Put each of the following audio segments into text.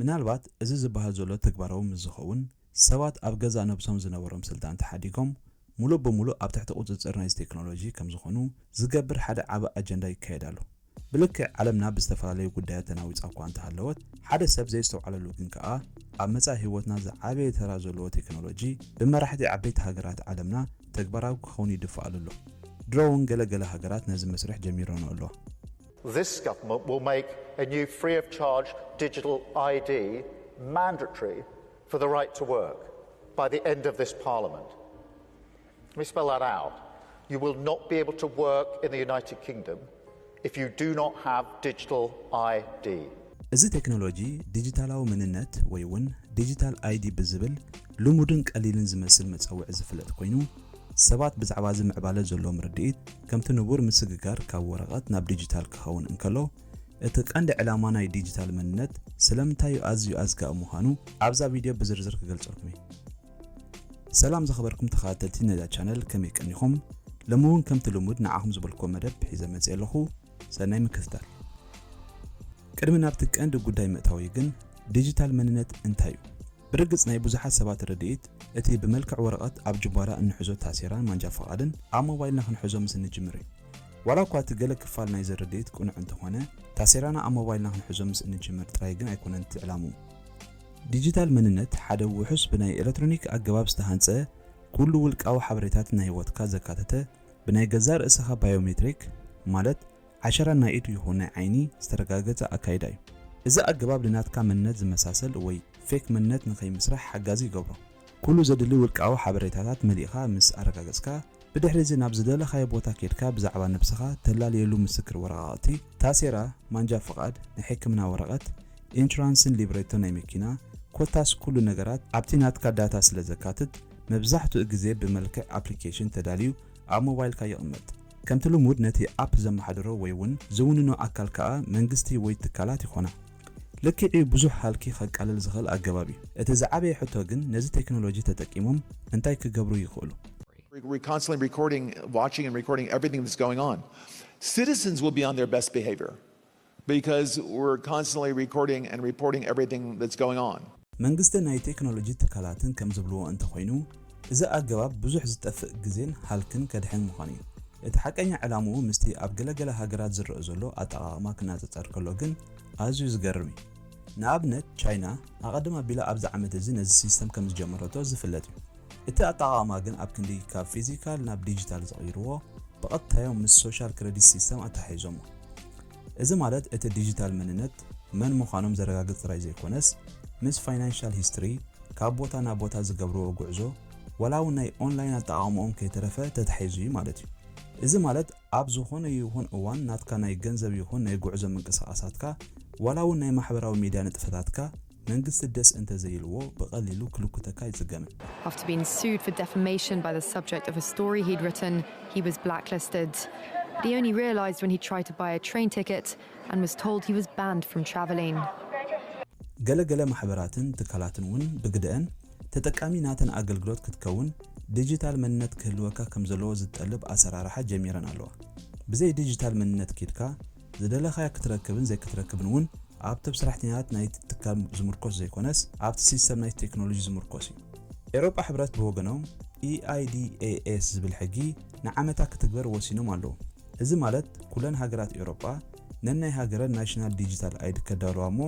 ምናልባት እዚ ዝበሃል ዘሎ ተግባራዊ ምዝኸውን ሰባት ኣብ ገዛ ነብሶም ዝነበሮም ስልጣን ተሓዲጎም ሙሉ በሙሉ ኣብ ትሕቲ ቁፅፅር ናይ ቴክኖሎጂ ከም ዝኾኑ ዝገብር ሓደ ዓቢ ኣጀንዳ ይካየዳሉ። ብልክዕ ዓለምና ብዝተፈላለዩ ጉዳያት ተናዊጻ እኳ እንተሃለወት ሓደ ሰብ ዘይስተውዓለሉ ግን ከኣ ኣብ መጻኢ ህይወትና ዝዓበየ ተራ ዘለዎ ቴክኖሎጂ ብመራሕቲ ዓበይቲ ሃገራት ዓለምና ተግባራዊ ክኸውን ይድፈኣሉ ኣሎ። ድሮውን ገለገለ ሃገራት ነዚ መስርሕ ጀሚሮን ኣሎ። This government will make a new free of charge digital ID mandatory for the right to work by the end of this parliament. Let me spell that out. You will not be able to work in the United Kingdom if you do not have digital ID. እዚ ቴክኖሎጂ ዲጂታላዊ መንነት ወይ እውን ዲጂታል ID ብዝብል ልሙድን ቀሊልን ዝመስል መፀውዒ ዝፍለጥ ኮይኑ ሰባት ብዛዕባ እዚ ምዕባለ ዘለዎም ርድኢት ከምቲ ንቡር ምስግጋር ካብ ወረቐት ናብ ዲጂታል ክኸውን እንከሎ እቲ ቀንዲ ዕላማ ናይ ዲጂታል መንነት ስለምንታይ ኣዝዩ ኣዝጋሚ ምዃኑ ኣብዛ ቪድዮ ብዝርዝር ክገልጸልኩም እየ። ሰላም ዝኸበርኩም ተኸታተልቲ ነዛ ቻነል ከመይ ቀኒኹም? ለምውን ከምቲ ልሙድ ንዓኹም ዝበልክዎ መደብ ሒዘ መፅእ ኣለኹ። ሰናይ ምክትታል። ቅድሚ ናብቲ ቀንዲ ጉዳይ ምእታዊ ግን ዲጂታል መንነት እንታይ እዩ? ብርግጽ ናይ ብዙሓት ሰባት ርድኢት እቲ ብመልክዕ ወረቐት ኣብ ጅባራ እንሕዞ ታሲራን ማንጃ ፈቓድን ኣብ ሞባይልና ክንሕዞ ምስ እንጅምር እዩ። ዋላ እኳ እቲ ገለ ክፋል ናይ ርድኢት ቁኑዕ እንተኾነ ታሲራና ኣብ ሞባይልና ክንሕዞ ምስ እንጅምር ጥራይ ግን ኣይኮነን እቲ ዕላሙ። ዲጂታል መንነት ሓደ ውሑስ ብናይ ኤሌክትሮኒክ ኣገባብ ዝተሃንጸ ኩሉ ውልቃዊ ሓበሬታት ናይ ህይወትካ ዘካተተ ብናይ ገዛ ርእስኻ ባዮሜትሪክ ማለት ዓሸራ ናይ ኢድ ይኹን ናይ ዓይኒ ዝተረጋገፀ ኣካይዳ እዩ። እዚ ኣገባብ ልናትካ መንነት ዝመሳሰል ወይ ፌክ መንነት ንኸይምስራሕ ሓጋዚ ይገብሮ። ኩሉ ዘድሊ ውልቃዊ ሓበሬታታት መሊእኻ ምስ ኣረጋገጽካ ብድሕሪ እዚ ናብ ዝደለኻዮ ቦታ ከድካ ብዛዕባ ነብስኻ ተላልየሉ ምስክር ወረቓቕቲ፣ ታሴራ፣ ማንጃ ፈቓድ፣ ናይ ሕክምና ወረቐት፣ ኢንሹራንስን ሊብሬቶ ናይ መኪና ኮታስ ኩሉ ነገራት ኣብቲ ናትካ ዳታ ስለ ዘካትት መብዛሕትኡ ግዜ ብመልክዕ ኣፕሊኬሽን ተዳልዩ ኣብ ሞባይልካ ይቕመጥ። ከምቲ ልሙድ ነቲ ኣፕ ዘመሓድሮ ወይ እውን ዝውንኖ ኣካል ከዓ መንግስቲ ወይ ትካላት ይኾና። ልክዕ ብዙሕ ሃልኪ ከቃልል ዝኽእል ኣገባብ እዩ። እቲ ዝዓበየ ሕቶ ግን ነዚ ቴክኖሎጂ ተጠቂሞም እንታይ ክገብሩ ይኽእሉ? We're constantly watching and recording everything that's going on. Citizens will be on their best behavior because we're constantly recording and reporting everything that's going on. መንግስቲ ናይ ቴክኖሎጂ ትካላትን ከም ዝብልዎ እንተኾይኑ እዚ ኣገባብ ብዙሕ ዝጠፍእ ግዜን ሃልክን ከድሕን ምዃኑ እዩ። እቲ ሓቀኛ ዕላምኡ ምስቲ ኣብ ገለገለ ሃገራት ዝረአ ዘሎ ኣጠቓቕማ ክነፃፀር ከሎ ግን ኣዝዩ ዝገርም እዩ። ንኣብነት ቻይና ኣቐድማ ቢላ ኣብዚ ዓመት እዚ ነዚ ሲስተም ከም ዝጀመረቶ ዝፍለጥ እዩ። እቲ ኣጠቓቕማ ግን ኣብ ክንዲ ካብ ፊዚካል ናብ ዲጂታል ዘቕይርዎ ብቐጥታዮም ምስ ሶሻል ክሬዲት ሲስተም ኣተሓሒዞም። እዚ ማለት እቲ ዲጂታል መንነት መን ምዃኖም ዘረጋግፅ ጥራይ ዘይኮነስ ምስ ፋይናንሻል ሂስትሪ ካብ ቦታ ናብ ቦታ ዝገብርዎ ጉዕዞ ወላው ናይ ኦንላይን ኣጠቓቕምኦም ከይተረፈ ተተሓሒዙ እዩ ማለት እዩ። እዚ ማለት ኣብ ዝኾነ ይኹን እዋን ናትካ ናይ ገንዘብ ይኹን ናይ ጉዕዞ ምንቅስቓሳትካ ወላው ናይ ማሕበራዊ ሚድያ ንጥፈታትካ መንግስቲ ደስ እንተዘይልዎ በቐሊሉ ክልኩተካ ይጽገም። After being sued for defamation by the subject of a story he'd written, he was blacklisted. But he only realized when he tried to buy a train ticket and was told he was banned from traveling. ገለገለ ማሕበራትን ትካላትን እውን ብግድአን ተጠቃሚ ናተን ኣገልግሎት ክትከውን ዲጂታል መንነት ክህልወካ ከም ዘለዎ ዝጠልብ ኣሰራርሓ ጀሚረን ኣለዋ። ብዘይ ዲጂታል መንነት ኪድካ ዝደለኻያ ክትረክብን ዘይክትረክብን እውን ኣብቲ ስራሕተኛታት ናይ ትካል ዝምርኮስ ዘይኮነስ ኣብቲ ሲስተም ናይ ቴክኖሎጂ ዝምርኮስ እዩ። ኤሮጳ ሕብረት ብወገኖም EIDAS ዝብል ሕጊ ንዓመታት ክትግበር ወሲኖም ኣለዉ። እዚ ማለት ኩለን ሃገራት ኤሮጳ ነናይ ሃገረን ናሽናል ዲጂታል አይዲ ከዳልዋ እሞ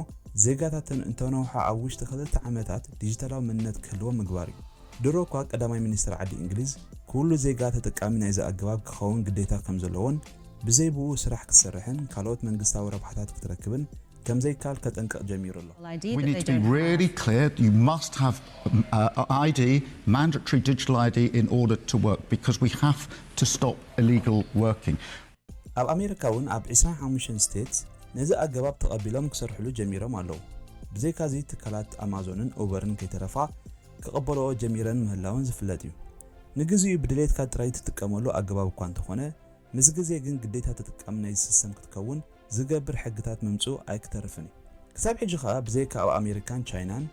ዜጋታትን እንተነውሓ ኣብ ውሽጢ 2 ዓመታት ዲጂታላዊ መንነት ክህልዎ ምግባር እዩ። ድሮ እኳ ቀዳማይ ሚኒስትር ዓዲ እንግሊዝ ኩሉ ዜጋ ተጠቃሚ ናይዚ ኣገባብ ክኸውን ግዴታ ከም ዘለዎን ብዘይብኡ ስራሕ ክሰርሕን ካልኦት መንግስታዊ ረብሓታት ክትረክብን ከም ዘይካል ከጠንቅቕ ጀሚሩ ኣሎ። We need to be really clear. You must have ID, mandatory digital ID in order to work because we have to stop illegal working. ኣብ ኣሜሪካ እውን ኣብ 25 ስቴትስ ነዚ ኣገባብ ተቐቢሎም ክሰርሕሉ ጀሚሮም ኣለዉ። ብዘይካዚ ትካላት ኣማዞንን ኡበርን ከይተረፋ ክቕበልዎ ጀሚረን ምህላውን ዝፍለጥ እዩ። ንግዚኡ ብድሌትካ ጥራይ ትጥቀመሉ ኣገባብ እኳ እንተኾነ ምስ ግዜ ግን ግዴታ ተጠቃሚ ናይ ሲስተም ክትከውን ዝገብር ሕግታት ምምፁ ኣይክተርፍን እዩ። ክሳብ ሕጂ ከዓ ብዘይካ ኣብ ኣሜሪካን ቻይናን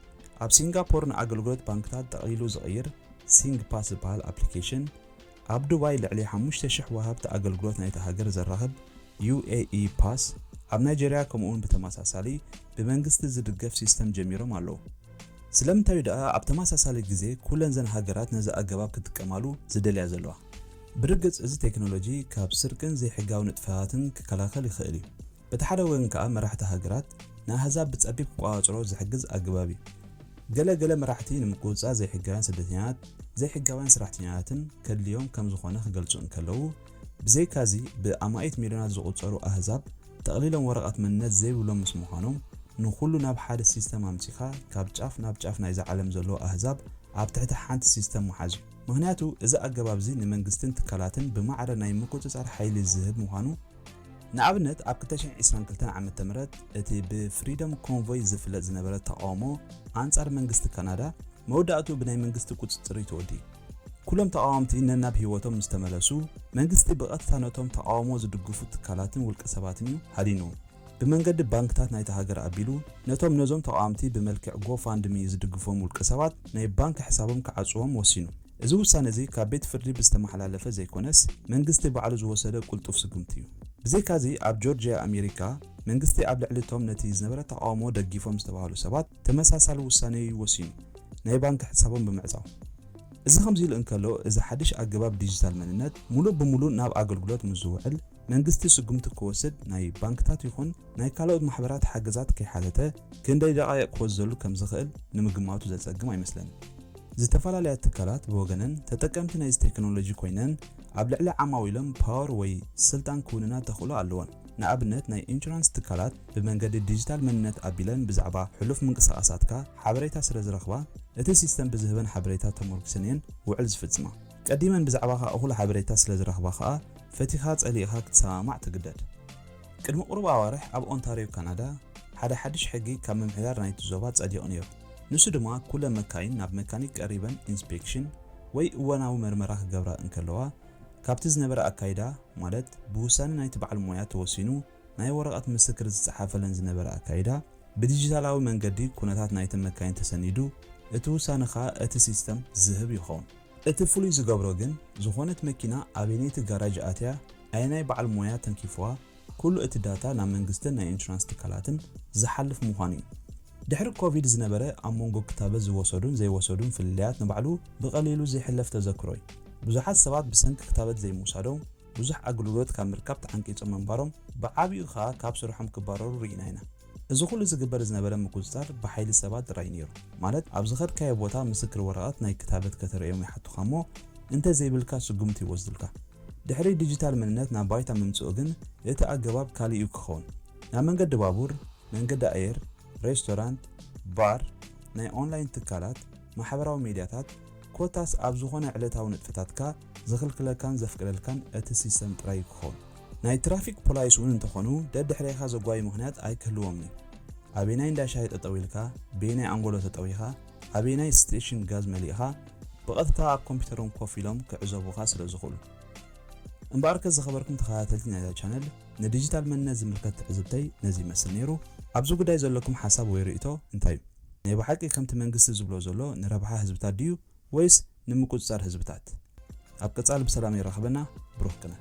ኣብ ሲንጋፖርን ኣገልግሎት ባንክታት ጠቕሊሉ ዝቕይር ሲንግ ፓስ ዝበሃል ኣፕሊኬሽን ኣብ ዱባይ ልዕሊ 5,000 ወሃብቲ ኣገልግሎት ናይቲ ሃገር ዘራኽብ UAE ፓስ ኣብ ናይጄርያ ከምኡውን ብተመሳሳሊ ብመንግስቲ ዝድገፍ ሲስተም ጀሚሮም ኣለዉ ስለምንታይ ደኣ ኣብ ተመሳሳሊ ግዜ ኩለን ዘን ሃገራት ነዚ ኣገባብ ክትጥቀማሉ ዝደልያ ዘለዋ ብርግጽ እዚ ቴክኖሎጂ ካብ ስርቅን ዘይሕጋዊ ንጥፈታትን ክከላኸል ይኽእል እዩ በቲ ሓደ ወገን ከዓ መራሕቲ ሃገራት ንኣህዛብ ብጸቢብ ቋጽሮ ዝሕግዝ ኣገባብ እዩ ገለ መራሕቲ ንምቁጽጻር ዘይሕጋውያን ስደተኛታት ዘይሕጋውያን ስራሕተኛታትን ከድልዮም ከም ዝኾነ ክገልጹ እንከለዉ ብዘይካዚ ብኣማኢት ሚልዮናት ዝቑጸሩ ኣህዛብ ተቕሊሎም ወረቐት መንነት ዘይብሎም ምስ ምዃኖም ንኹሉ ናብ ሓደ ሲስተም ኣምጺኻ ካብ ጫፍ ናብ ጫፍ ናይ ዓለም ዘሎ ኣህዛብ ኣብ ትሕቲ ሓንቲ ሲስተም መሓዙ ምክንያቱ እዚ ኣገባብ እዚ ንመንግስትን ትካላትን ብማዕረ ናይ ምቁጽጻር ሓይሊ ዝህብ ምዃኑ ንኣብነት ኣብ 2022 ዓመተ ምህረት እቲ ብፍሪደም ኮንቮይ ዝፍለጥ ዝነበረ ተቃውሞ ኣንጻር መንግስቲ ካናዳ መውዳእቱ ብናይ መንግስቲ ቁጽጽር ተወዲ ኩሎም ተቃዋምቲ ነናብ ህይወቶም ምስተመለሱ መንግስቲ ብቐጥታ ነቶም ተቃውሞ ዝድግፉ ትካላትን ውልቀ ሰባትን እዩ ሃዲኑ ብመንገዲ ባንክታት ናይቲ ሃገር ኣቢሉ ነዞም ተቃዋምቲ ብመልክዕ ጎፋንድሚ ዝድግፎም ውልቀ ሰባት ናይ ባንክ ሕሳቦም ክዓጽዎም ወሲኑ እዚ ውሳነ እዚ ካብ ቤት ፍርዲ ብዝተመሓላለፈ ዘይኮነስ መንግስቲ ባዕሉ ዝወሰደ ቁልጡፍ ስጉምቲ እዩ ብዘይካዚ ኣብ ጆርጂያ ኣሜሪካ መንግስቲ ኣብ ልዕሊቶም ነቲ ዝነበረ ተቃውሞ ደጊፎም ዝተባሃሉ ሰባት ተመሳሳሊ ውሳነ ወሲኑ ናይ ባንክ ሕሳቦም ብምዕጻው እዚ ከምዚ ኢሉ እንከሎ እዚ ሓድሽ ኣገባብ ዲጂታል መንነት ሙሉእ ብሙሉእ ናብ ኣገልግሎት ምዝውዕል መንግስቲ ስጉምቲ ክወስድ ናይ ባንክታት ይኹን ናይ ካልኦት ማሕበራት ሓገዛት ከይሓተተ ክንደይ ደቃይቅ ክወስደሉ ከም ዝኽእል ንምግማቱ ዘጸግም ኣይመስለንን ዝተፈላለዩ ትካላት ብወገነን ተጠቀምቲ ናይ ቴክኖሎጂ ኮይነን ኣብ ልዕሊ ዓማዊሎም ፓወር ወይ ስልጣን ክውንና ተኽእሎ ኣለዎን ንኣብነት ናይ ኢንሹራንስ ትካላት ብመንገዲ ዲጂታል መንነት ኣቢለን ብዛዕባ ሕሉፍ ምንቅስቓሳትካ ሓበሬታ ስለ ዝረኽባ እቲ ሲስተም ብዝህበን ሓበሬታ ተመርኩሰን እየን ውዕል ዝፍጽማ ቀዲመን ብዛዕባኻ እኹል ሓበሬታ ስለ ዝረኽባ ከዓ ፈቲኻ ጸሊእኻ ክትሰማማዕ ትግደድ ቅድሚ ቁርብ ኣዋርሕ ኣብ ኦንታሪዮ ካናዳ ሓደ ሓድሽ ሕጊ ካብ ምምሕዳር ናይቲ ዞባ ጸዲቑ ነይሩ ንሱ ድማ ኩለን መካይን ናብ መካኒክ ቀሪበን ኢንስፔክሽን ወይ እወናዊ መርመራ ክገብራ እንከለዋ ካብቲ ዝነበረ ኣካይዳ ማለት ብውሳነ ናይቲ በዓል ሞያ ተወሲኑ ናይ ወረቐት ምስክር ዝጸሓፈለን ዝነበረ ኣካይዳ ብዲጂታላዊ መንገዲ ኩነታት ናይቲ መካይን ተሰኒዱ እቲ ውሳነኻ እቲ ሲስተም ዝህብ ይኸውን እቲ ፍሉይ ዝገብሮ ግን ዝኾነት መኪና ኣበየነይቲ ጋራጅ ኣትያ ኣየናይ በዓል ሞያ ተንኪፍዋ ኩሉ እቲ ዳታ ናብ መንግስትን ናይ ኢንሹራንስ ትካላትን ዝሓልፍ ምዃኑ እዩ ድሕሪ ኮቪድ ዝነበረ ኣብ መንጎ ክታበት ዝወሰዱን ዘይወሰዱን ፍልልያት ንባዕሉ ብቐሊሉ ዘይሕለፍ ተዘክሮ እዩ ብዙሓት ሰባት ብሰንኪ ክታበት ዘይምውሳዶም ብዙሕ ኣገልግሎት ካብ ምርካብ ተዓንቂፆም መንባሮም ብዓብዩ ከዓ ካብ ስርሖም ክባረሩ ርኢና ኢና እዚ ኩሉ ዝግበር ዝነበረ ምቁጽጻር ብሓይሊ ሰባት ጥራይ ነይሩ ማለት ኣብ ዝኸድካዮ ቦታ ምስክር ወረቐት ናይ ክታበት ከተርእዮም ይሓቱኻ እሞ እንተ ዘይብልካ ስጉምቲ ይወስድልካ ድሕሪ ዲጂታል መንነት ናብ ባይታ ምምጽኡ ግን እቲ ኣገባብ ካልእ ክኸውን ናብ መንገዲ ባቡር መንገዲ ኣየር ሬስቶራንት ባር ናይ ኦንላይን ትካላት ማሕበራዊ ሚድያታት ኮታስ ኣብ ዝኾነ ዕለታዊ ንጥፈታትካ ዝኽልክለካን ዘፍቅደልካን እቲ ሲስተም ጥራይ ክኸውን ናይ ትራፊክ ፖላይስ እውን እንተኾኑ ደድሕሪኻ ዘጓይ ምኽንያት ኣይክህልዎምን ኣበየናይ እንዳሻይ ጠጠው ኢልካ በየናይ ኣንጎሎ ተጠዊኻ ኣበየናይ ስቴሽን ጋዝ መሊእኻ ብቐጥታ ኣብ ኮምፒውተሮም ኮፍ ኢሎም ክዕዘቡኻ ስለ ዝኽእሉ እምበኣርከ ዝኸበርኩም ተኸታተልቲ ናይዛ ቻነል ንዲጂታል መንነት ዝምልከት ትዕዝብተይ ነዚ ይመስል ነይሩ ኣብዚ ጉዳይ ዘለኩም ሓሳብ ወይ ርእይቶ እንታይ እዩ ናይ ብሓቂ ከምቲ መንግስቲ ዝብሎ ዘሎ ንረብሓ ህዝብታት ድዩ ወይስ ንምቁጽጻር ህዝብታት ኣብ ቀጻሊ ብሰላም ይራኸበና ብሩኽ ቅነ